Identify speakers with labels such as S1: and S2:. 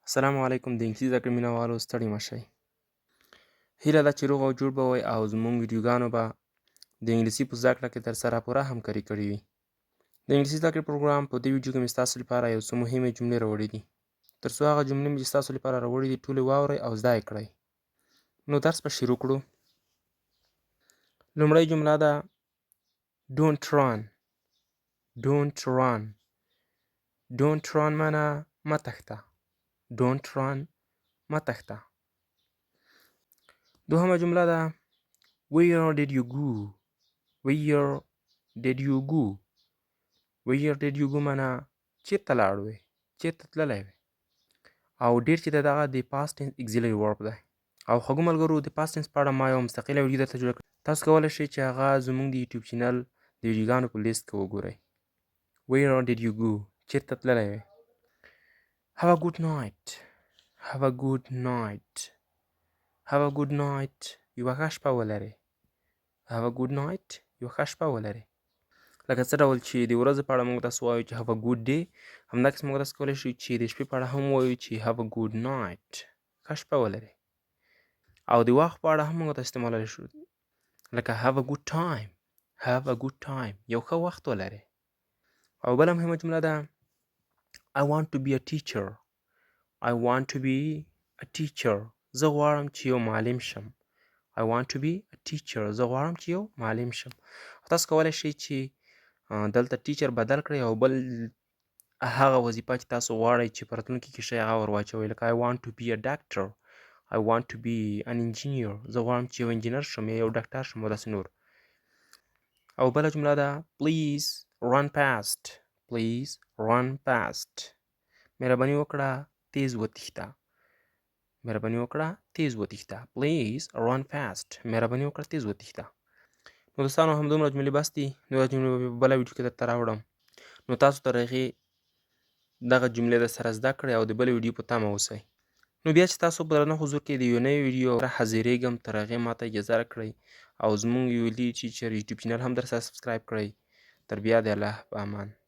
S1: السلام علیکم د انګلیسي زده کړې مینهوالو ستړي مه شئ. هیله ده چې روغ او جوړ به وئ او زموږ ویډیوګانو به د انګلیسي په زده کړه کې درسره پوره همکاري کړې وي. د انګلیسي زده کړې پروګرام په دې ویډیو کې مې ستاسو لپاره یو څه مهمې جملې راوړي دي. تر څو هغه جملې مې چې ستاسو لپاره راوړي دي ټولې واورئ او زده یې کړئ. نو درس به شروع کړو. لومړۍ جمله ده don't run. don't run. don't run معنی مه تښته. don't run مه تښته. دوهمه جمله ده where did you go. where did you go. where did you go معنی چېرته لاړ وې، چېرته تللی وې. او ډېر چې دی دغه د past tense auxiliary verb دی. او خوږو ملګرو د past tense په اړه ما یوه مستقله ویډیو درته جوړه کړې. تاسو کولی شئ چې هغه زموږ د یوټیوب چینل د ویډیوګانو په لیست کې وګورئ. where did you go چېرته تللی وې. have a good night. have a good night. have a good night یوه ښه شپه ولرئ. have a good night یوه ښه شپه ولرئ. لکه څه ډول چې د ورځې په اړه موږ تاسو وایو چې have a good day، همداسې موږ تاسو کولی شو چې د شپې په اړه هم ووایو چې have a good night ښه شپه ولرئ. او د وخت په اړه هم موږ تاسو استعمالولی شو لکه have a good time. have a good time یو ښه وخت ولرئ. او بله مهمه جمله ده I want to be a teacher. I want to be a teacher. زه غواړم چې یو معلم شم. I want to be a teacher. زه غواړم چې یو معلم شم. تاسو کولی شئ چې دلته ټیچر بدل کړئ او بل هغه وظیفه چې تاسو غواړئ چې په راتلونکي کې شئ هغه ور واچوئ. لکه I want to be a doctor. I want to be an engineer. زه غواړم چې یو انجینر شم یا یو ډاکټر شم او داسې نور. او بله جمله ده please run fast. please run fast. مهرباني وکړه تیز وتښته. مهرباني وکړه تیز وتښته. please run fast. مهرباني وکړه تیز وتښته. نو دوستانو همدومره جملې بس دي. نو دا جملې به په بله ویډیو کې درته راوړم. نو تاسو تر هغې دغه جملې درسره زده کړئ او د بلې ویډیو په تمه اوسئ. نو بیا چې تاسو په درنه حضور کې د یوې نوې ویډیو سره حاضرېږم تر هغې ماته اجازه راکړئ او زموږ ULD ټیچر یوټیوب چینل هم درسره سبسکرایب کړئ. تر بیا د الله په امان.